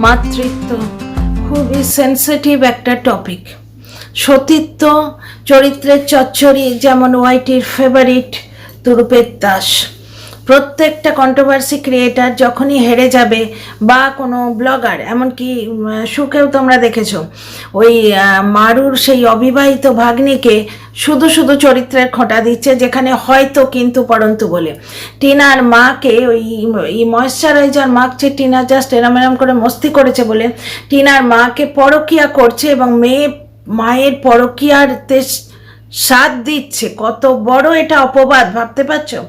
মাতৃত্ব খুবই সেন্সিটিভ একটা টপিক। সতীত্ব চরিত্রের চচ্চড়ি, যেমন ওয়াইটির ফেভারিট তুরুপের দাস। প্রত্যেকটা কন্ট্রোভার্সি ক্রিয়েটার যখনই হেরে যাবে, বা কোনো ব্লগার, এমনকি সুকেও তোমরা দেখেছো, ওই মারুর সেই অবিবাহিত ভাগ্নিকে শুধু শুধু চরিত্রের খোঁটা দিচ্ছে, যেখানে হয়তো কিন্তু পরন্তু বলে। টিনার মাকে ওই ময়েশ্চারাইজার মাখছে, টিনা জাস্ট এরম এরম করে মস্তি করেছে বলে টিনার মাকে পরকিয়া করছে, এবং মায়ের পরকিয়ারতে সাথ দিচ্ছে। কত বড় এটা অপবাদ, ভাবতে পারছো?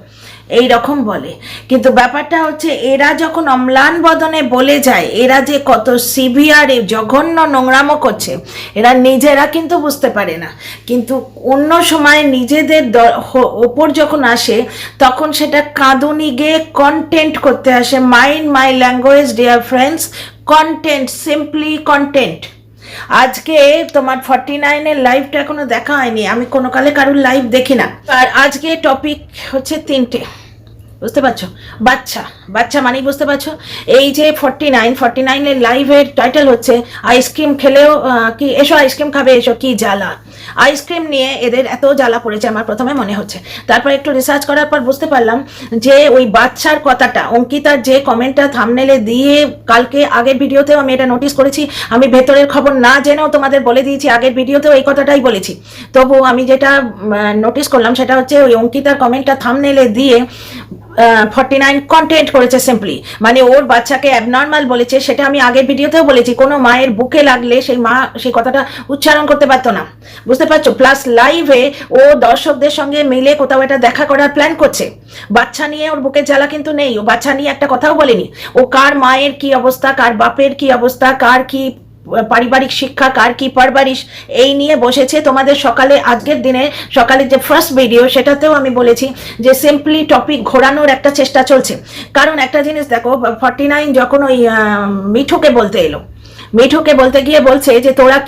এই রকম বলে। কিন্তু ব্যাপারটা হচ্ছে, এরা যখন অম্লান বদনে বলে যায় এরা যে কত সিভিয়ার জঘন্য নোংরামো করছে, এরা নিজেরা কিন্তু বুঝতে পারে না। কিন্তু অন্য সময় নিজেদের ওপর যখন আসে, তখন সেটা কাঁদুনি গিয়ে কন্টেন্ট করতে আসে। Mind my language dear friends, content, simply content. আজকে তোমার 49-এর লাইভটা এখনো দেখা হয়নি, আমি কোনো কালে কারুর লাইভ দেখি না। আর আজকে টপিক হচ্ছে তিনটে, বুঝতে পারছো? বাচ্চা মানেই বুঝতে পারছো। এই যে 49-এর লাইভের টাইটেল হচ্ছে আইসক্রিম খেলেও কি, এসো আইসক্রিম খাবে এসো, কি জ্বালা। আইসক্রিম নিয়ে এদের এত জ্বালা পড়েছে আমার প্রথমে মনে হচ্ছে। তারপর একটু রিসার্চ করার পর বুঝতে পারলাম যে ওই বাচ্চার কথাটা অঙ্কিতার যে কমেন্টটা থাম্বনেলে দিয়ে, কালকে আগের ভিডিওতেও আমি এটা নোটিস করেছি, আমি ভেতরের খবর না জেনেও তোমাদের বলে দিয়েছি, আগের ভিডিওতেও এই কথাটাই বলেছি। তবু আমি যেটা নোটিস করলাম সেটা হচ্ছে ওই অঙ্কিতার কমেন্টটা থাম্বনেলে দিয়ে 49 কন্টেন্ট করেছে সিম্পলি, মানে ওর বাচ্চাকে অ্যাবনর্মাল বলেছে। সেটা আমি আগের ভিডিওতেও বলেছি, কোনো মায়ের বুকে লাগলে সেই মা সেই কথাটা উচ্চারণ করতে পারতো না, বুঝতে পারছো? প্লাস লাইভে ও দর্শকদের সঙ্গে মিলে কোথাও এটা দেখা করার প্ল্যান করছে। বাচ্চা নিয়ে ওর বুকের জ্বালা কিন্তু নেই, ও বাচ্চা নিয়ে একটা কথাও বলেনি। ও কার মায়ের কি অবস্থা, কার বাপের কি অবস্থা, কার কি পারিবারিক শিক্ষা, কার কি পারবারিশ, এই নিয়ে বসেছে। তোমাদের সকালে, আজকের দিনে সকালে যে ফার্স্ট ভিডিও, সেটাতেও আমি বলেছি যে সিম্পলি টপিক ঘোরানোর একটা চেষ্টা চলছে। কারণ একটা জিনিস দেখো, 49 যখন ওই মিঠুকে বলতে গিয়ে বলছে যে তোরা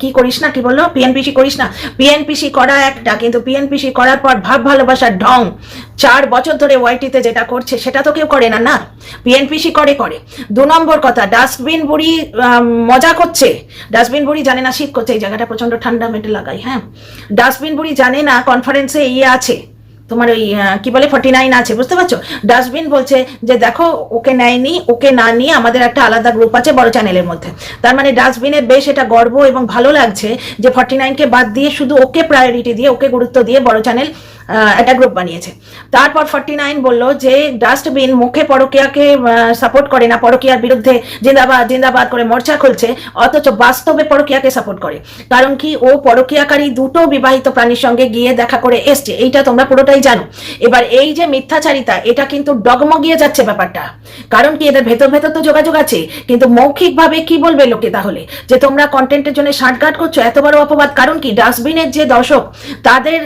কি করিস না, কি বললো, পিএনপিসি করিস না। পিএনপিসি করা একটা, কিন্তু পিএনপিসি করার পর ভাব ভালোবাসার ঢং 4 বছর ধরে ওয়াইটিতে যেটা করছে সেটা তো কেউ করে না। পিএনপিসি করে। 2 নম্বর কথা, ডাস্টবিন বুড়ি মজা করছে। ডাস্টবিন বুড়ি জানে না শীত করছে, এই জায়গাটা প্রচন্ড ঠান্ডা, মেটে লাগাই। হ্যাঁ, ডাস্টবিন বুড়ি জানে না কনফারেন্সে আছে, তোমার ওই কি বলে 49 আছে, বুঝতে পারছো? ডাস্টবিন বলছে যে দেখো, ওকে নেয়নি, ওকে না নিয়ে আমাদের একটা আলাদা গ্রুপ আছে বড় চ্যানেলের মধ্যে। তার মানে ডাস্টবিনের বেশ এটা গর্ব এবং ভালো লাগছে যে 49কে বাদ দিয়ে শুধু ওকে প্রায়োরিটি দিয়ে, ওকে গুরুত্ব দিয়ে বড় চ্যানেল একটা গ্রুপ বানিয়েছে। তারপর 49 বলল যে ডাস্টবিন মুখে পরকিয়াকে সাপোর্ট করে না, পরকিয়ার বিরুদ্ধে জিন্দাবাদ করে মোর্চা খুলছে, অথচ বাস্তবে পরকিয়াকে সাপোর্ট করে। কারণ কি, ও পরকিয়াকারী দুটো বিবাহিত প্রাণীর সঙ্গে গিয়ে দেখা করে এসছে, এইটা তোমরা পুরোটাই জানো। এবার এই যে মিথ্যাচারিতা, এটা কিন্তু ডগমগিয়ে যাচ্ছে ব্যাপারটা। কারণ কি, এদের ভেতর তো যোগাযোগ আছে, কিন্তু মৌখিকভাবে কি বলবে লোকে তাহলে, যে তোমরা কন্টেন্টের জন্য শার্টকাট করছো, এত বড় অপবাদ। কারণ কি, ডাস্টবিনের যে দর্শক, তাদের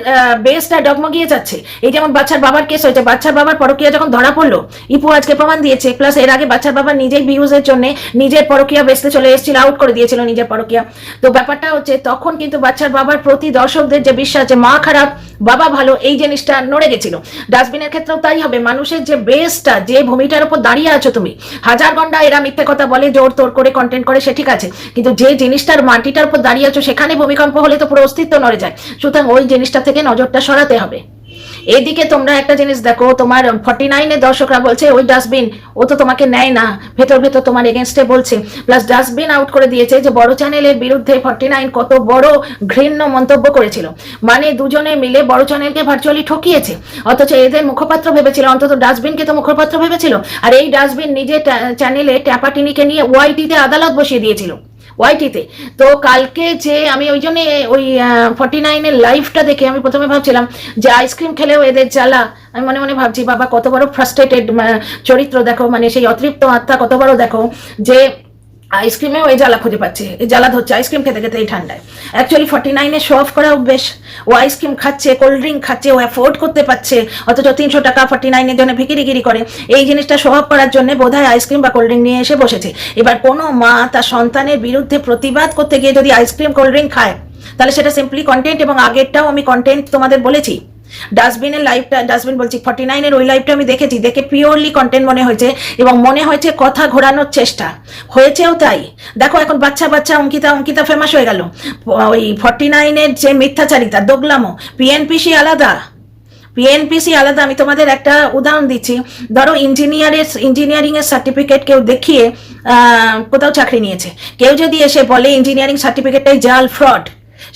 বেসটা ডগমগিয়ে যাচ্ছে। এই যেমন বাচ্চার বাবার কেস হয়েছে, বাচ্চার বাবার পরকিয়া যখন ধরা পড়লো, ইপু আজকে প্রমাণ দিয়েছে। প্লাস এর আগে বাচ্চার বাবা নিজেই ভিউজের জন্য নিজের পরকিয়া বেচতে চলে এসেছিল, আউট করে দিয়েছিল নিজের পরকিয়া। তো ব্যাপারটা হচ্ছে, তখন কিন্তু বাচ্চার বাবার প্রতি দর্শকদের যে বিশ্বাস, যে মা খারাপ বাবা ভালো, এই জিনিসটা নড়ে গেছিল। ডাস্টবিনের ক্ষেত্রেও তাই হবে। মানুষের যে বেসটা, যে ভূমিটার উপর দাঁড়িয়ে আছো তুমি, হাজার ঘন্টা এরা মিথ্যে কথা বলে, জোর তোর করে কন্টেন্ট করে, সে ঠিক আছে, কিন্তু যে জিনিসটার মাটিটার উপর দাঁড়িয়ে আছো, সেখানে ভূমিকম্প হলে তো পুরো অস্তিত্ব নড়ে যায়। সুতরাং ওই জিনিসটা থেকে নজরটা সরাতে হবে। এদিকে তোমরা একটা জিনিস দেখো, তোমার 49-এর দর্শকরা বলছে ওই ডাস্টবিন, ও তো তোমাকে নেয় না, ভেতর তোমার এগেনস্টে বলছে। প্লাস ডাস্টবিন আউট করে দিয়েছে যে বড় চ্যানেলের বিরুদ্ধে 49 কত বড় ঘৃণ্য মন্তব্য করেছিল, মানে দুজনে মিলে বড় চ্যানেলকে ভার্চুয়ালি ঠকিয়েছে। অথচ এদের মুখপাত্র ভেবেছিল, অন্তত ডাস্টবিনকে তো মুখপাত্র ভেবেছিল, আর এই ডাস্টবিন নিজের চ্যানেলে ট্যাপাটিনিকে নিয়ে ওয়াইটিতে আদালত বসিয়ে দিয়েছিল, ওয়াইটিতে। তো কালকে যে আমি ওই জন্য ওই 49-এর লাইভটা দেখে আমি প্রথমে ভাবছিলাম যে আইসক্রিম খেলেও এদের জ্বালা। আমি মনে মনে ভাবছি, বাবা কত বড় ফ্রাস্ট্রেটেড চরিত্র দেখো, মানে সেই অতৃপ্ত আত্মা কত বড় দেখো, যে আইসক্রিমেও এই জ্বালা খুঁজে পাচ্ছে, এই জ্বালা ধরছে আইসক্রিম খেতে খেতে এই ঠান্ডায়। অ্যাকচুয়ালি 49-এর শো অফ করা অভ্যেস। ও আইসক্রিম খাচ্ছে, কোল্ড ড্রিঙ্ক খাচ্ছে, ও অ্যাফোর্ড করতে পারছে, অথচ 300 টাকা 49-এর জন্য ভিকিরিগিরি করে। এই জিনিসটা শো অফ করার জন্য বোধহয় আইসক্রিম বা কোল্ড ড্রিঙ্ক নিয়ে এসে বসেছে। এবার কোনো মা তার সন্তানের বিরুদ্ধে প্রতিবাদ করতে গিয়ে যদি আইসক্রিম কোল্ড ড্রিঙ্ক খায়, তাহলে সেটা সিম্পলি কন্টেন্ট। এবং আগেরটাও আমি কন্টেন্ট তোমাদের বলেছি, ডাস্টবিনের লাইভটা, ডাস্টবিন বলছি 49-এর ওই লাইভটা আমি দেখেছি, দেখে পিওরলি কন্টেন্ট মনে হয়েছে এবং মনে হয়েছে কথা ঘোরানোর চেষ্টা হয়েছেও। তাই দেখো এখন বাচ্চা অঙ্কিতা ফেমাস হয়ে গেল। ওই 49-এর যে মিথ্যাচারিতা, দোগলামো, পিএনপিসি আলাদা, আমি তোমাদের একটা উদাহরণ দিচ্ছি। ধরো ইঞ্জিনিয়ারিংয়ের সার্টিফিকেট কেউ দেখিয়ে কোথাও চাকরি নিয়েছে, কেউ যদি এসে বলে ইঞ্জিনিয়ারিং সার্টিফিকেটটাই জাল, ফ্রড,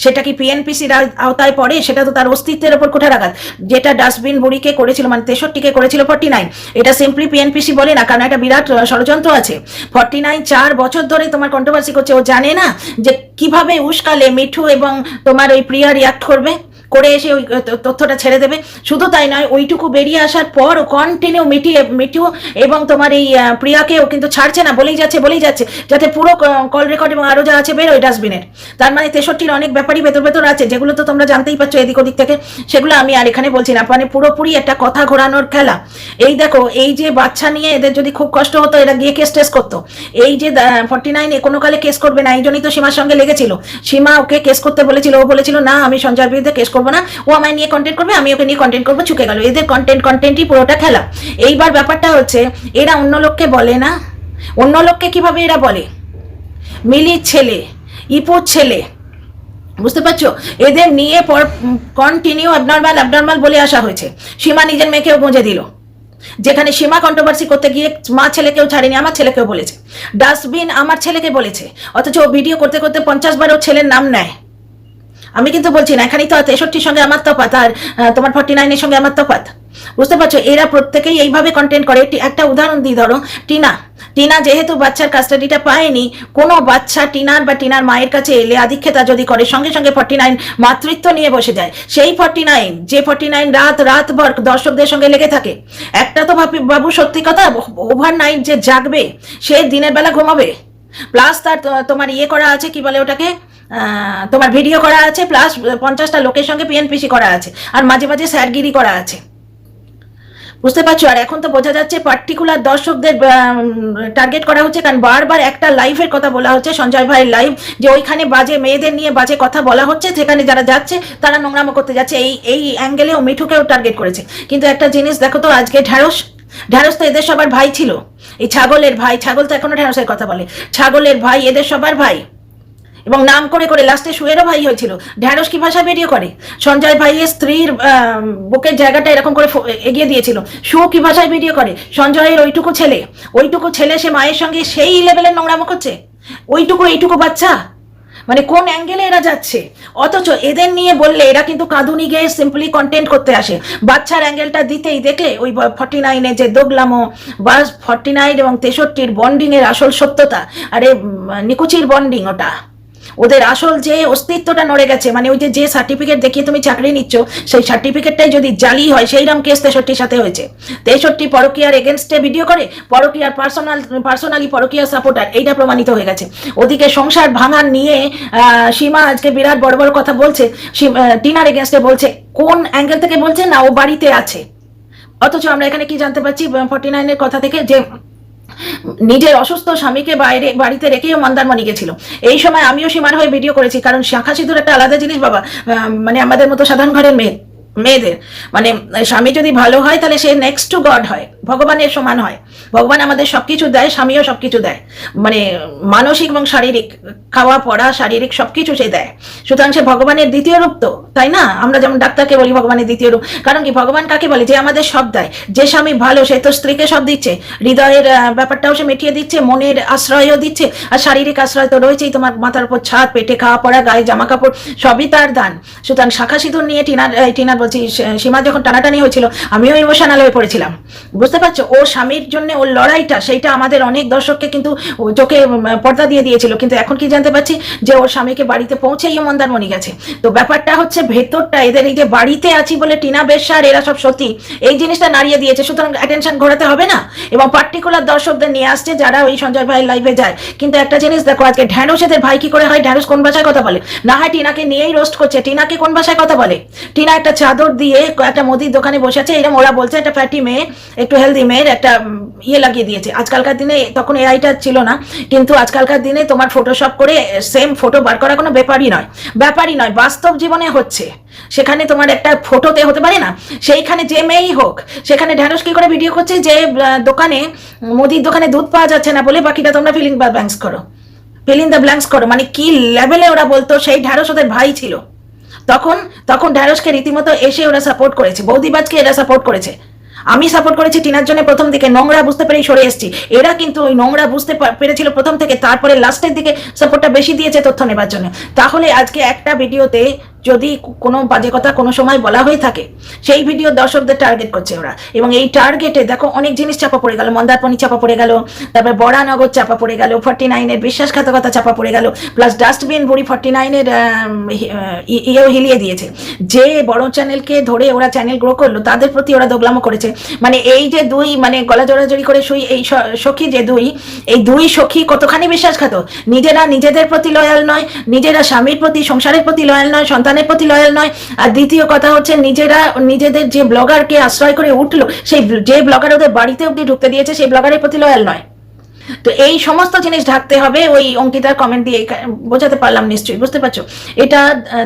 সেটা কি পিএনপিসির আওতায় পড়ে? সেটা তো তার অস্তিত্বের ওপর কুঠারাঘাত। যেটা ডাস্টবিন বুড়িকে করেছিল, মানে 63-কে করেছিল 49, এটা সিম্পলি পিএনপিসি বলে না, কারণ একটা বিরাট ষড়যন্ত্র আছে। 49 4 বছর ধরে তোমার কন্ট্রোভার্সি করছে, ও জানে না যে কিভাবে উস্কালে মিঠু এবং তোমার ওই প্রিয়া রিয়াক্ট করবে, করে এসে ওই তথ্যটা ছেড়ে দেবে। শুধু তাই নয়, ওইটুকু বেরিয়ে আসার পর কন্টিনিউ মিঠু এবং তোমার এই প্রিয়াকেও কিন্তু ছাড়ছে না, বলেই যাচ্ছে যাতে পুরো কল রেকর্ড এবং আরো যা আছে বের ওই ডাস্টবিনের। তার মানে 63-র অনেক ব্যাপারই ভেতর আছে, যেগুলো তো তোমরা জানতেই পারছো এদিক ওদিক থেকে, সেগুলো আমি আর এখানে বলছি না। মানে পুরোপুরি একটা কথা ঘোরানোর খেলা। এই দেখো, এই যে বাচ্চা নিয়ে এদের যদি খুব কষ্ট হতো, এরা গিয়ে কেস টেস করতো। এই যে 49 কোনো কালে কেস করবে না, এই জন্যই তো সীমার সঙ্গে লেগেছিল। সীমা ওকে কেস করতে বলেছিল, ও বলেছিল না আমি সঞ্জয়ের বিরুদ্ধে কেস করবো না, ও আমায় নিয়ে কন্টেন্ট করবে, আমি ওকে নিয়ে কন্টেন্ট করবো, চুকে গেল। এদের কন্টেন্টই পুরোটা খেলা। এইবার ব্যাপারটা হচ্ছে, এরা অন্য লোককে বলে না, অন্য লোককে কিভাবে এরা বলে? মিলির ছেলে, ইপুর ছেলে, বুঝতে পারছো? এদের নিয়ে কন্টিনিউ অ্যাবনর্মাল বলে আসা হয়েছে। সীমা নিজের মেয়েকেও গুঁজে দিল, যেখানে সীমা কন্ট্রোভার্সি করতে গিয়ে মা ছেলেকেও ছাড়েনি, আমার ছেলেকেও বলেছে। ডাস্টবিন আমার ছেলেকে বলেছে, অথচ ও ভিডিও করতে 50 বার ওর ছেলের নাম নেয়। আমি কিন্তু বলছি না, এখানেই তো 63-র সঙ্গে আমার তফাৎ, আর তোমার 49-এর সঙ্গে আমার তফাৎ, বুঝতে পারছো? এরা প্রত্যেকেই এইভাবে কন্টেন্ট করে। একটা উদাহরণ দিই, ধরো টিনা যেহেতু বাচ্চার কাস্টাডিটা পায়নি, কোনো বাচ্চা টিনার বা টিনার মায়ের কাছে এলে আদিক্ষেতা যদি করে, সঙ্গে 49 মাতৃত্ব নিয়ে বসে যায়। সেই 49 রাত ভর দর্শকদের সঙ্গে লেগে থাকে। একটা তো বাবু সত্যি কথা, ওভারনাইট যে জাগবে, সে দিনের বেলা ঘুমাবে, প্লাস তার তোমার করা আছে, কি বলে ওটাকে, তোমার ভিডিও করা আছে, প্লাস 50টা লোকের সঙ্গে পিএনপিসি করা আছে, আর মাঝে স্যারগিরি করা আছে, বুঝতে পারছো? আর এখন তো বোঝা যাচ্ছে পার্টিকুলার দর্শকদের টার্গেট করা হচ্ছে, কারণ বারবার একটা লাইভের কথা বলা হচ্ছে, সঞ্জয় ভাইয়ের লাইভ, যে ওইখানে বাজে মেয়েদের নিয়ে বাজে কথা বলা হচ্ছে, সেখানে যারা যাচ্ছে তারা নোংরামো করতে যাচ্ছে। এই অ্যাঙ্গেলেও মিঠুকেও টার্গেট করেছে। কিন্তু একটা জিনিস দেখো তো, আজকে ঢ্যাঁড়স তো এদের সবার ভাই ছিল, এই ছাগলের ভাই, ছাগল তো এখনো ঢ্যাঁড়সের কথা বলে, ছাগলের ভাই এদের সবার ভাই, এবং নাম করে লাস্টে সুয়েরও ভাই হয়েছিল। ঢ্যাঁড়স কি ভাষায় ভিডিও করে? সঞ্জয় ভাইয়ের স্ত্রীর বুকের জায়গাটা এরকম করে এগিয়ে দিয়েছিল। সু কি ভাষায় ভিডিও করে? সঞ্জয়ের ওইটুকু ছেলে সে মায়ের সঙ্গে সেই লেভেলের নোংরামো করছে, এইটুকু বাচ্চা। মানে কোন অ্যাঙ্গেলে এরা যাচ্ছে? অথচ এদের নিয়ে বললে এরা কিন্তু কাঁদুনি গিয়ে সিম্পলি কন্টেন্ট করতে আসে। বাচ্চার অ্যাঙ্গেলটা দিতেই দেখলে ওই 49-এ যে দোগলামো, বা 49 এবং 63-র বন্ডিংয়ের আসল সত্যতা, আরে নিকুচির বন্ডিং, ওটা ওদের আসল যে অস্তিত্বটা নড়ে গেছে। মানে ওই যে সার্টিফিকেট দেখিয়ে তুমি চাকরি নিচ্ছ, সেই সার্টিফিকেটটাই যদি জালি হয়, সেইরকম কেস 63-র সাথে হয়েছে। 63 পরকীয়ার এগেনস্টে ভিডিও করে, পরকীয়ার পার্সোনালি পরকীয়ার সাপোর্টার, এইটা প্রমাণিত হয়ে গেছে। ওদিকে সংসার ভাঙার নিয়ে সীমা আজকে বিরাট বড় কথা বলছে, টিনার এগেনস্টে বলছে। কোন অ্যাঙ্গেল থেকে বলছে? না ও বাড়িতে আছে। অথচ আমরা এখানে কি জানতে পারছি 49-এর কথা থেকে, যে নিজের অসুস্থ স্বামীকে বাড়িতে রেখেও মন্দারমণি গেছিল। এই সময় আমিও সীমার হয়ে ভিডিও করেছি, কারণ শাখা সিঁদুর একটা আলাদা জিনিস বাবা। মানে আমাদের মতো সাধারণ ঘরের মেয়েদের, মানে স্বামী যদি ভালো হয় তাহলে সে নেক্সট টু গড হয়, ভগবানের সমান হয়। ভগবান আমাদের সবকিছু দেয়, স্বামীও সবকিছু দেয়, মানে মানসিক এবং শারীরিক, খাওয়া পড়া শারীরিক সবকিছু সে দেয়। সুতরাং সে ভগবানের দ্বিতীয় রূপ তো, তাই না? আমরা যেমন ডাক্তারকে বলি ভগবানের দ্বিতীয় রূপ, কারণ কি ভগবান কাকে বলে? যে আমাদের সব দেয়। যে স্বামী ভালো, সে তো স্ত্রীকে সব দিচ্ছে, হৃদয়ের ব্যাপারটাও সে মিটিয়ে দিচ্ছে, মনের আশ্রয়ও দিচ্ছে, আর শারীরিক আশ্রয় তো রয়েছেই, তোমার মাথার উপর ছাদ, পেটে খাওয়া পড়া, গায়ে জামা কাপড়, সবই তার দান। সুতরাং শাখা সিঁদুর নিয়ে টিনার বলছি, সীমা যখন টানাটানি হয়েছিল, আমিও ইমোশনাল হয়ে পড়েছিলাম, বুঝতে পারছো? ও স্বামীর জন্য ওর লড়াইটা, সেইটা আমাদের অনেক দর্শককে কিন্তু চোখে পর্দা দিয়ে দিয়েছিল। কিন্তু এখন কি জানতে পারছি, যে ওর স্বামীকে বাড়িতে পৌঁছেই মন্দারমণি গেছে। তো ব্যাপারটা হচ্ছে ভেতরটা, এদের এই যে বাড়িতে আছি বলে টিনা বেশ্যার এরা সব সত্যি, এই জিনিসটা নাড়িয়ে দিয়েছে। সুতরাং অ্যাটেনশন ঘোরাতে হবে না, এবং পার্টিকুলার দর্শকদের নিয়ে আসছে যারা ওই সঞ্জয় ভাইয়ের লাইভে যায়। কিন্তু একটা জিনিস দেখো, আজকে ঢ্যাঁড়স এদের ভাই কি করে হয়? ঢ্যাঁড়স কোন ভাষায় কথা বলে? না হয় টিনাকে নিয়েই রোস্ট করছে। টিনাকে কোন ভাষায় কথা বলে? টিনা একটা চাদর দিয়ে একটা মুদির দোকানে বসে আছে, এরকম ওরা বলছে একটা ফ্যাটি মেয়ে, একটু হেলদি মেয়ের একটা ইয়ে লাগিয়ে দিয়েছে। আজকালকার দিনে, তখন এআইটা ছিল না, কিন্তু আজকালকার দিনে তোমার ফটোশপ করে সেম ফটো বার করা কোনো ব্যাপারই নয়, বাস্তব জীবনে হচ্ছে। সেখানে তোমার একটা ফটোতে হতে পারে না, সেইখানে যে মেয়েই হোক, সেখানে ঢ্যাঁড়স কি করে ভিডিও করছে যে দোকানে, মুদির দোকানে দুধ পাওয়া যাচ্ছে না বলে বাকিটা তোমরা ফিল ইন দ্য ব্ল্যাঙ্কস করো। মানে কি লেভেলে ওরা বলতো, সেই ঢ্যাঁড়স ওদের ভাই ছিল তখন ঢ্যাঁড়সকে রীতিমতো এসে ওরা সাপোর্ট করেছে, বৌদিবাজকে এরা সাপোর্ট করেছে। আমি সাপোর্ট করেছি টিনার জন্য প্রথম দিকে, নোংরা বুঝতে পেরেই সরে এসেছি। এরা কিন্তু ওই নোংরা বুঝতে পেরেছিল প্রথম থেকে, তারপরে লাস্টের দিকে সাপোর্টটা বেশি দিয়েছে তথ্য নেবার জন্য। তাহলে আজকে একটা ভিডিওতে যদি কোনো বাজে কথা কোনো সময় বলা হয়ে থাকে, সেই ভিডিও দর্শকদের টার্গেট করছে ওরা। এবং এই টার্গেটে দেখো অনেক জিনিস চাপা পড়ে গেল, মন্দারমণি চাপা পড়ে গেল, তারপরে বরানগর চাপা পড়ে গেল, 49-এর বিশ্বাসঘাতকতা চাপা পড়ে গেল, প্লাস ডাস্টবিন বুড়ি 49-এর ইয়েও হিলিয়ে দিয়েছে। যে বড় চ্যানেলকে ধরে ওরা চ্যানেল গ্রো করলো, তাদের প্রতি ওরা দোগলামো করেছে। মানে এই যে দুই, মানে গলা জড়াজড়ি করে শুই, এই সখী যে এই দুই সখী কতখানি বিশ্বাসঘাতক। নিজেরা নিজেদের প্রতি লয়াল নয়, নিজেরা স্বামীর প্রতি, সংসারের প্রতি লয়াল নয়, সন্তানের প্রতি লয়াল নয়। আর দ্বিতীয় কথা হচ্ছে, নিজেদের যে ব্লগারকে আশ্রয় করে উঠলো, সেই যে ব্লগার ওদের বাড়িতে অব্দি ঢুকতে দিয়েছে, সেই ব্লগারের প্রতি লয়াল নয়। তো এই সমস্ত জিনিস ঢাকতে হবে। ওই অঙ্কিতার কমেন্ট দিয়ে বোঝাতে পারলাম নিশ্চয়ই, বুঝতে পারছো? এটা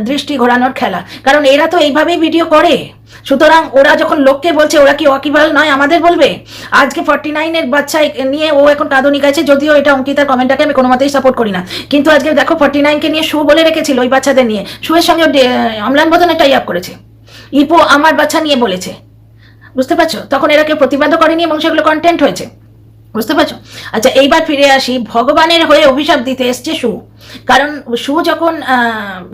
দৃষ্টি ঘোরানোর খেলা, কারণ এরা তো এইভাবেই ভিডিও করে। সুতরাং ওরা যখন লোককে বলছে, ওরা কি ওয়াকিবহাল নয় আমাদের বলবে? আজকে 49-এর বাচ্চা নিয়ে ও এখন কাঁদুনি গাইছে, যদিও এটা অঙ্কিতার কমেন্টটাকে আমি কোনো মতেই সাপোর্ট করি না। কিন্তু আজকে দেখো 49-কে নিয়ে শু বলে রেখেছিল, ওই বাচ্চাদের নিয়ে শুয়ের সঙ্গে অম্লান বোধন টাই আপ করেছে, ইপো আমার বাচ্চা নিয়ে বলেছে, বুঝতে পারছো? তখন এরা কেউ প্রতিবাদও করেনি এবং সেগুলো কন্টেন্ট হয়েছে, বুঝতে পারছো? আচ্ছা, এইবার ফিরে আসি, ভগবানের হয়ে অভিশাপ দিতে এসছে শু। কারণ শু যখন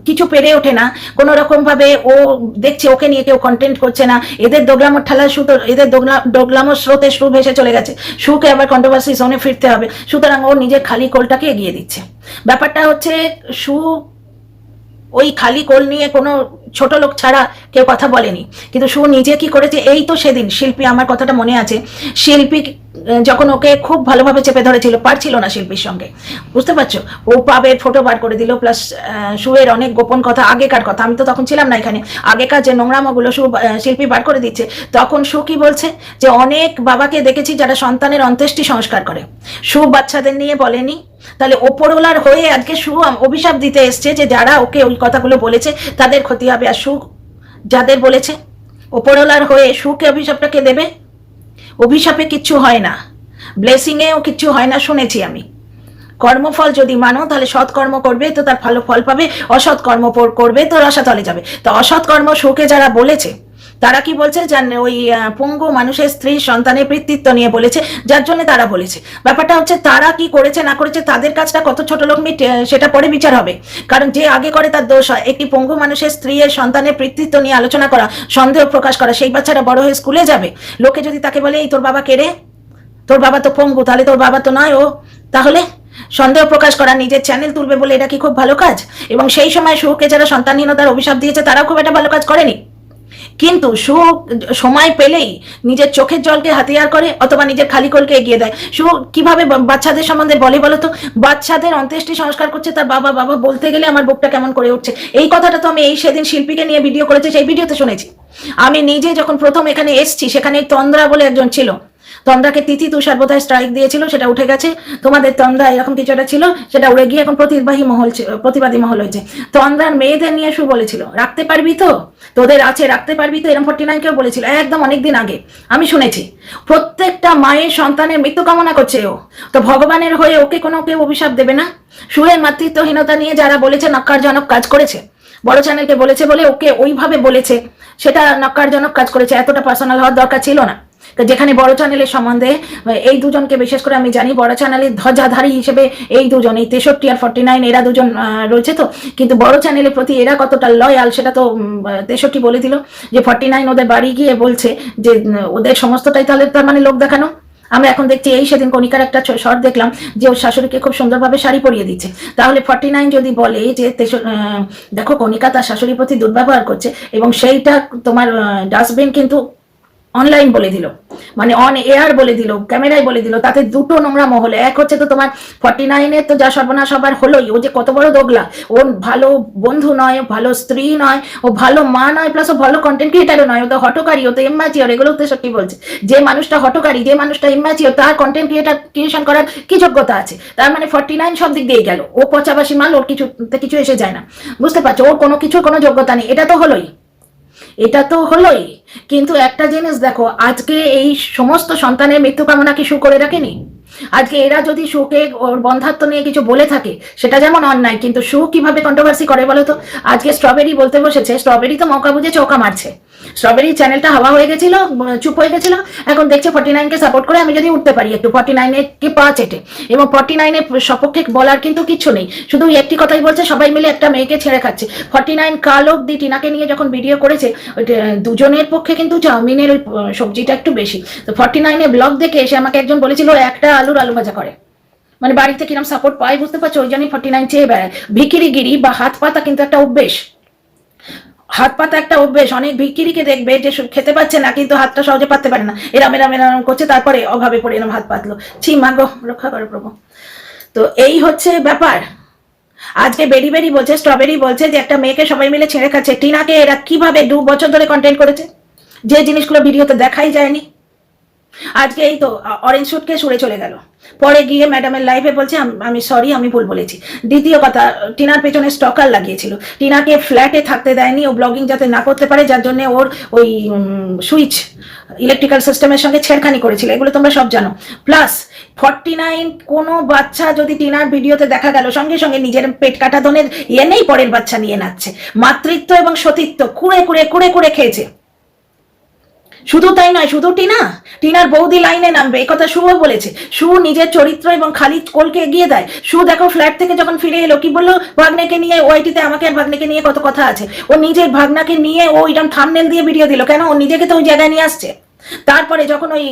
কিছু পেরে ওঠে না কোনো রকম ভাবে, ও দেখছে ওকে নিয়ে কেউ কন্টেন্ট করছে না, এদের দোগলামোর ঠালা শু, তো এদের দোগলামোর স্রোতে শু ভেসে চলে গেছে, শুকে আবার কন্ট্রোভার্সি জোনে ফিরতে হবে। সুতরাং ও নিজের খালি কোলটাকে এগিয়ে দিচ্ছে। ব্যাপারটা হচ্ছে, শু ওই খালি কোল নিয়ে কোনো ছোট লোক ছাড়া কেউ কথা বলেনি। কিন্তু শু নিজে কি করেছে, এই তো সেদিন শিল্পী, আমার কথাটা মনে আছে, শিল্পী যখন ওকে খুব ভালোভাবে চেপে ধরেছিল, পারছিল না শিল্পীর সঙ্গে, বুঝতে পারছো? ও পাবের ফটো বার করে দিল, প্লাস শুয়ের অনেক গোপন কথা, আগেকার কথা, আমি তো তখন ছিলাম না এখানে, আগেকার যে নোংরামগুলো শিল্পী বার করে দিচ্ছে। তখন শু কি বলছে, যে অনেক বাবাকে দেখেছি যারা সন্তানের অন্ত্যেষ্টি সংস্কার করে, শু বাচ্চাদের নিয়ে বলেনি। তাহলে ওপরওয়ালার হয়ে আজকে শু অভিশাপ দিতে এসছে যে যারা ওকে ওই কথাগুলো বলেছে তাদের ক্ষতি হবে। আর শু যাদের বলেছে, ওপরওয়ালার হয়ে শুকে অভিশাপটাকে দেবে? অভিশাপে কিচ্ছু হয় না, ব্লেসিংয়েও কিচ্ছু হয় না, শুনেছি আমি। কর্মফল যদি মানো, তাহলে সৎ কর্ম করবে তো তার ভালো ফল পাবে, অসৎ কর্ম করবে তো রসাতলে যাবে। তো অসৎ কর্ম শুকে যারা বলেছে, তারা কি বলছে, ওই পঙ্গু মানুষের স্ত্রী সন্তানের পিতৃত্ব নিয়ে বলেছে, যার জন্য তারা বলেছে। ব্যাপারটা হচ্ছে, তারা কি করেছে না করেছে, তাদের কাজটা কত ছোট লোক সেটা পরে বিচার হবে। কারণ যে আগে করে তার দোষ হয়। একটি পঙ্গু মানুষের স্ত্রীর সন্তানের পিতৃত্ব নিয়ে আলোচনা করা, সন্দেহ প্রকাশ করা, সেই বাচ্চারা বড় হয়ে স্কুলে যাবে, লোকে যদি তাকে বলে, এই তোর বাবা কে রে, তোর বাবা তো পঙ্গু, তাহলে তোর বাবা তো নয় ও, তাহলে সন্দেহ প্রকাশ করা, নিজের চ্যানেল তুলবে বলে, এটা কি খুব ভালো কাজ? এবং সেই সময় শুকে যারা সন্তানহীনতার অভিশাপ দিয়েছে, তারাও খুব একটা ভালো কাজ করেনি। কিন্তু শু সময় পেলেই নিজের চোখের জলকে হাতিয়ার করে, অথবা নিজের খালি কোলকে এগিয়ে দেয়। শু কিভাবে বাচ্চাদের সম্বন্ধে বলে বলো তো? বাচ্চাদের অন্ত্যেষ্টি সংস্কার করছে, তার বাবা বাবা বলতে গেলে আমার বুকটা কেমন করে উঠছে। এই কথাটা তো আমি সেদিন শিল্পীকে নিয়ে ভিডিও করেছি, সেই ভিডিওতে শুনেছি। আমি নিজে যখন প্রথম এখানে এসছি, সেখানে তন্দ্রা বলে একজন ছিল, তন্দ্রাকে তিথি তুষার বোধহয় স্ট্রাইক দিয়েছিল, সেটা উঠে গেছে। তোমাদের তন্দ্রা এরকম কিছু একটা ছিল, সেটা উড়ে গিয়ে এখন প্রতিবাদী মহল হয়েছে। তন্দ্রার মেয়েদের নিয়ে শু বলেছিল, রাখতে পারবি তো, তোদের আছে রাখতে পারবি তো, এরকম 49-কেও বলেছিল একদম অনেকদিন আগে, আমি শুনেছি। প্রত্যেকটা মায়ের সন্তানের মৃত্যু কামনা করছে ও, তো ভগবানের হয়ে ওকে কোনো কেউ অভিশাপ দেবে না? শুয়ের মাতৃত্বহীনতা নিয়ে যারা বলেছে, নক্কারজনক কাজ করেছে। বড় চ্যানেলকে বলেছে বলে ওকে ওইভাবে বলেছে, সেটা নক্কারজনক কাজ করেছে, এতটা পার্সোনাল হওয়ার দরকার ছিল না। যেখানে বড় চ্যানেলের সম্বন্ধে, এই দুজনকে বিশেষ করে আমি জানি, বড় চ্যানেলের ধ্বজাধারী হিসেবে এই দুজন, এই 63 আর 49, এরা দুজন রয়েছে। তো কিন্তু বড় চ্যানেলের প্রতি এরা কতটা লয়াল, সেটা তো 63 বলে দিল, যে 49 ওদের বাড়ি গিয়ে বলছে যে ওদের সমস্তটাই তাহলে তার মানে লোক দেখানো। আমরা এখন দেখছি, এই সেদিন কণিকার একটা শর্ট দেখলাম যে ওর শাশুড়িকে খুব সুন্দরভাবে শাড়ি পরিয়ে দিচ্ছে। তাহলে 49 যদি বলে যে দেখো কণিকা তার শাশুড়ির প্রতি দুর্ব্যবহার করছে, এবং সেইটা তোমার ডাস্টবিন কিন্তু অনলাইন বলে দিল, মানে অন এয়ার বলে দিল, ক্যামেরায় বলে দিল, তাতে দুটো নোংরা মহলে। এক হচ্ছে তো তোমার 49-এর তো যা সর্বনাশ হবার হলোই, ও যে কত বড় দোগলা, ও ভালো বন্ধু নয়, ভালো স্ত্রী নয়, ও ভালো মা নয়, প্লাস ও ভালো কন্টেন্ট ক্রিয়েটারও নয়, ও তো হটকারী, ও তো ইম্যাচিওর। এগুলো তো সত্যি বলছে, যে মানুষটা হটকারী, যে মানুষটা ইম্যাচিওর, তার কন্টেন্ট ক্রিয়েশন করার কি যোগ্যতা আছে? তার মানে 49 সব দিক দিয়ে গেল, ও পচাবাসী মাল, ওর কিছু এসে যায় না, বুঝতে পারছো? ওর কোনো যোগ্যতা নেই। এটা তো হলোই, এটা তো হলোই। কিন্তু একটা জিনিস দেখো, আজকে এই সমস্ত সন্তানের মৃত্যু কামনা কি শু করে রাখেনি? আজকে এরা যদি শুকে ওর বন্ধাত্ম নিয়ে কিছু বলে থাকে, সেটা যেমন অন্যায়, কিন্তু শু কিভাবে কন্ট্রোভার্সি করে বলো তো? আজকে স্ট্রবেরি বলতে বসেছে, স্ট্রবেরি তো মৌকা বুঝে চৌকা মারছে। স্ট্রবেরি চ্যানেলটা হাওয়া হয়ে গেছিল, চুপ হয়ে গেছিল, এখন দেখছে 49-কে সাপোর্ট করে আমি যদি উঠতে পারি একটু 49-কে পা চেটে, এবং 49-এর সপক্ষে বলার কিন্তু কিছু নেই, শুধু একটি কথাই বলছে, সবাই মিলে একটা মেয়েকে ছেড়ে খাচ্ছে। 49 কাল অব্দি টিনাকে নিয়ে যখন ভিডিও করেছে, দুজনের পক্ষে কিন্তু চাউমিনের ওই সবজিটা একটু বেশি। তো 49-এ ব্লগ দেখে এসে আমাকে একজন বলেছিল একটা আলু ভাজা করে, মানে বাড়িতে কিরম সাপোর্ট পায় বুঝতে পারছো? ওই জন্যই 49 চেয়ে বেড়ায়। ভিকিরিগিরি বা হাত পাতা কিন্তু একটা অভ্যেস, হাত পাতা একটা অভ্যেস। অনেক ভিকিরিকে দেখবে যে খেতে পাচ্ছে না, কিন্তু হাতটা সহজে পাততে পারে না, এরাম এরাম এরাম করছে, তারপরে অভাবে পড়ে এরম হাত পাতলো। ছি মাগো, রক্ষা করো প্রভু। তো এই হচ্ছে ব্যাপার। আজকে বেরি বলছে, স্ট্রবেরি বলছে যে একটা মেয়েকে সবাই মিলে ছেড়ে খাচ্ছে। টিনাকে এরা কিভাবে 2 বছর ধরে কন্টেন্ট করেছে, যে জিনিসগুলো ভিডিওতে দেখাই যায়নি। আজকে এই তো অরেঞ্জ শুটকে সরে চলে গেল, পরে গিয়ে ম্যাডামের লাইভে বলছে আমি সরি, আমি ভুল বলেছি। দ্বিতীয় কথা, টিনার পেছনে স্টকার লাগিয়েছিল, টিনাকে ফ্ল্যাটে থাকতে দেয়নি, ও ব্লগিং যাতে না করতে পারে, যার জন্য ওর ওই সুইচ ইলেকট্রিক্যাল সিস্টেমের সঙ্গে ছেড়খানি করেছিল, এগুলো তোমরা সব জানো। প্লাস 49 কোনো বাচ্চা যদি টিনার ভিডিওতে দেখা গেল, সঙ্গে সঙ্গে নিজের পেট কাটা ধনের ইয়ে নেই, পরের বাচ্চা নিয়ে নাচছে। মাতৃত্ব এবং সতীত্ব কুড়ে খেয়েছে। শুধু তাই নয়, শুধু টিনার বৌদি লাইনে নামবে, এই কথা শুও বলেছে। শু নিজের চরিত্র এবং খালি কোলকে এগিয়ে দেয়। শু দেখো ফ্ল্যাট থেকে যখন ফিরে এলো কি বললো, ভাগ্নেকে নিয়ে, ওয়াইটিতে আমাকে আর ভাগ্নেকে নিয়ে কত কথা আছে, ও নিজের ভাগনাকে নিয়ে ও এরকম থাম্বনেল দিয়ে ভিডিও দিল, কেন? ও নিজেকে তো ওই জায়গায় নিয়ে আসছে। তারপরে যখন ওই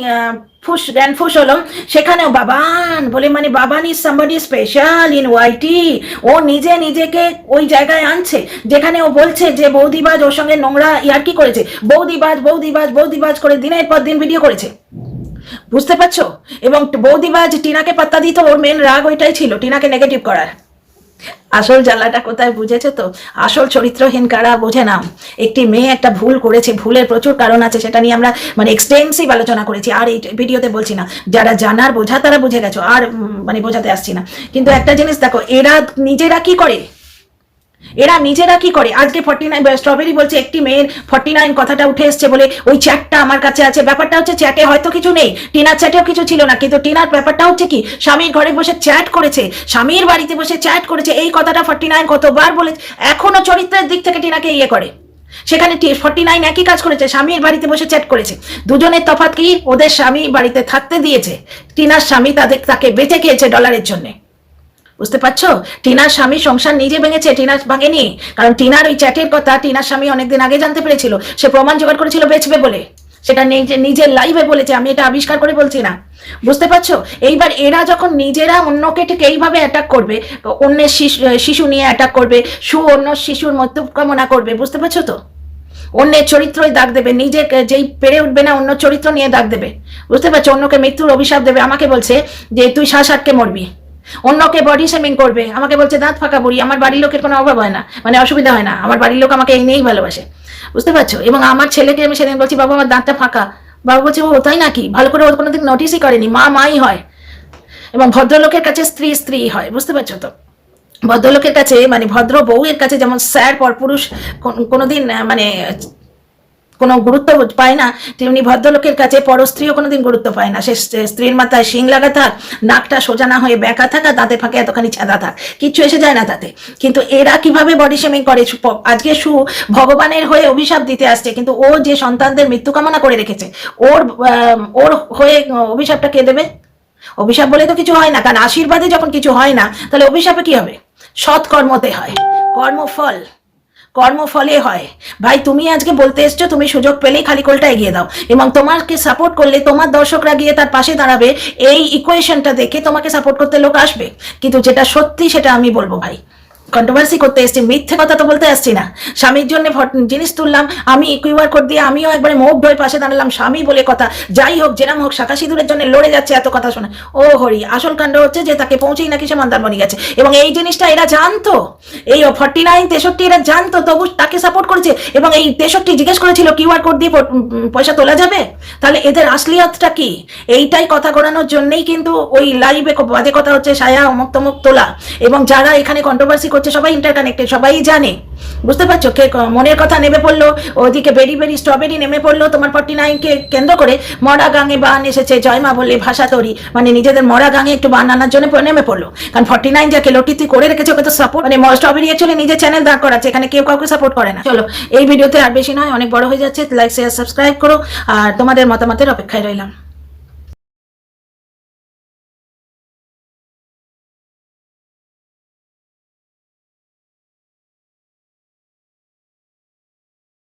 জ্ঞান ফুস হলো, সেখানেও বাবান বলে, মানে Baban is somebody special in YT. ও নিজেকে ওই জায়গায় আনছে যেখানে ও বলছে যে বৌদিবাজ ওর সঙ্গে নোংরা ইয়ার্কি করেছে, বৌদিবাজ করে দিনের পর দিন ভিডিও করেছে, বুঝতে পারছো? এবং বৌদিবাজ টিনাকে পাত্তা দিত, ওর মেন রাগ ওইটাই ছিল, টিনাকে নেগেটিভ করার। আসল জ্বালাটা কোথায় বুঝেছে তো? আসল চরিত্রহীন কারা বোঝে না। একটি মেয়ে একটা ভুল করেছে, ভুলের প্রচুর কারণ আছে, সেটা নিয়ে আমরা মানে এক্সটেন্সিভ আলোচনা করেছি, আর এই ভিডিওতে বলছি না। যারা জানার বোঝা তারা বুঝে গেছো, আর মানে বোঝাতে আসছি না। কিন্তু একটা জিনিস দেখো, এরা নিজেরা কি করে, আজকে 49 স্ট্রবেরি বলছে একটি মেয়ের 49 কথাটা উঠে এসছে বলে ওই চ্যাটটা আমার কাছে আছে। ব্যাপারটা হচ্ছে চ্যাটে হয়তো কিছু নেই, টিনার চ্যাটেও কিছু ছিল না, কিন্তু টিনার ব্যাপারটা হচ্ছে কি, স্বামীর ঘরে বসে চ্যাট করেছে, স্বামীর বাড়িতে বসে চ্যাট করেছে, এই কথাটা 49 কতবার বলেছে। এখনো চরিত্রের দিক থেকে টিনাকে ইয়ে করে, সেখানে 49 একই কাজ করেছে, স্বামীর বাড়িতে বসে চ্যাট করেছে। দুজনের তফাৎ কি, ওদের স্বামী বাড়িতে থাকতে দিয়েছে, টিনার স্বামী তাকে বেঁচে খেয়েছে ডলারের জন্য, বুঝতে পারছো? টিনার স্বামী সংসার নিজে ভেঙেছে, টিনার ভাঙেনি। কারণ টিনার ওই চ্যাটের কথা টিনার স্বামী অনেকদিন আগে জানতে পেরেছিল, সে প্রমাণ জোগাড় করেছিল বেচবে বলে, সেটা নিজের লাইভে বলেছে, আমি এটা আবিষ্কার করে বলছি না, বুঝতে পারছো? এইবার এরা যখন নিজেরা অন্যকে ঠিক এইভাবে অ্যাটাক করবে, অন্যের শিশু নিয়ে অ্যাটাক করবে, অন্য শিশুর মৃত্যু কামনা করবে, বুঝতে পারছো তো? অন্যের চরিত্রই দাগ দেবে, নিজে যেই পেরে উঠবে না অন্য চরিত্র নিয়ে দাগ দেবে, বুঝতে পারছো? অন্যকে মৃত্যুর অভিশাপ দেবে। আমাকে বলছে যে তুই শ্বাস আটকে মরবি, অন্যকে বডি শেমিং করবে, আমাকে বলছে দাঁত ফাঁকা বুড়ি। আমার বাড়ির লোকের কোনো অভাব হয় না, মানে অসুবিধা হয় না, আমার বাড়ির লোক আমাকে এই নিয়েই ভালোবাসে, বুঝতে পারছো? এবং আমার ছেলেকে আমি সেদিন বলছি, বাবা আমার দাঁতটা ফাঁকা, বাবা বলছে ও তাই নাকি, ভালো করে ও কোনোদিন নোটিসই করেনি, মাই হয়, এবং ভদ্রলোকের কাছে স্ত্রী হয়, বুঝতে পারছো তো? ভদ্রলোকের কাছে মানে ভদ্র বউয়ের কাছে যেমন স্যার পরপুরুষ কোনোদিন মানে কোনো গুরুত্ব পায় না, তেমনি ভদ্রলোকের কাছে পরস্ত্রীও কোনোদিন গুরুত্ব পায় না। সে স্ত্রীর মাথায় শিং লাগা থাক, নাকটা সোজা না হয়ে ব্যাকা থাকা, দাঁতের ফাঁকে এতখানি ছাদা থাক, কিচ্ছু এসে যায় না তাতে। কিন্তু এরা কিভাবে বডি শেমিং করে, আজকে ভগবানের হয়ে অভিশাপ দিতে আসছে, কিন্তু ও যে সন্তানদের মৃত্যু কামনা করে রেখেছে, ওর হয়ে অভিশাপটা কে দেবে? অভিশাপ বলে তো কিছু হয় না, কারণ আশীর্বাদে যখন কিছু হয় না, তাহলে অভিশাপে কি হবে? সৎ কর্মতে হয়, কর্মফলে হয়। ভাই তুমি আজকে বলতে এসছো, তুমি সুযোগ পেলেই খালি কোলটা এগিয়ে দাও, এবং তোমাকে সাপোর্ট করলে তোমার দর্শকরা গিয়ে তার পাশে দাঁড়াবে, এই ইকুয়েশনটা দেখে তোমাকে সাপোর্ট করতে লোক আসবে। কিন্তু যেটা সত্যি সেটা আমি বলবো ভাই, কন্ট্রোভার্সি করতে এসছি, মিথ্যে কথা তো বলতে আসছি না। স্বামীর জন্য জিনিস তুললাম, আমি কিউআর কোড দিয়ে আমিও একবারে মুগ্ধ হয়ে পাশে দাঁড়ালাম, স্বামী বলে কথা, যাই হোক যেরাম হোক শাখা সিঁদুরের জন্য লড়ে যাচ্ছে, এত কথা শোনা। ও হরি, আসল কাণ্ড হচ্ছে যে তাকে পৌঁছেই নাকি সে মন্দারমণি গেছে, এবং এই জিনিসটা এরা জানতো, এই 49 63 এরা জানতো, তবু তাকে সাপোর্ট করেছে। এবং এই 63 জিজ্ঞেস করেছিল কিউআর কোড দিয়ে পয়সা তোলা যাবে, তাহলে এদের আসলিয়াতটা কি? এইটাই কথা ঘোরানোর জন্যই কিন্তু ওই লাইভে বাজে কথা হচ্ছে, সায়া অমুক তমুক তোলা। এবং যারা এখানে কন্ট্রোভার্সি করছে সবাই ইন্টারকানেক্টেড, সবাই জানে, বুঝতে পারছো? কে মনের কথা নেমে পড়লো, ওদিকে বেরি বেরি স্ট্রবেরি নেমে পড়লো তোমার 49-কে কেন্দ্র করে। মরা গাঙে বান এসেছে জয়মা বলে ভাষা তৈরি, মানে নিজেদের মরা গাঙে একটু বান আনার জন্য নেমে পড়লো। কারণ 49 যাকে লটিতে করে রেখেছে ওকে তো সাপোর্ট, মানে স্ট্রবেরি অ্যাকচুয়ালি নিজের চ্যানেল দাঁড় করাচ্ছে, এখানে কেউ কাউকে সাপোর্ট করে না। চলো এই ভিডিওতে আর বেশি নয়, অনেক বড় হয়ে যাচ্ছে, লাইক শেয়ার সাবস্ক্রাইব করো, আর তোমাদের মতামতের অপেক্ষায় রইলাম।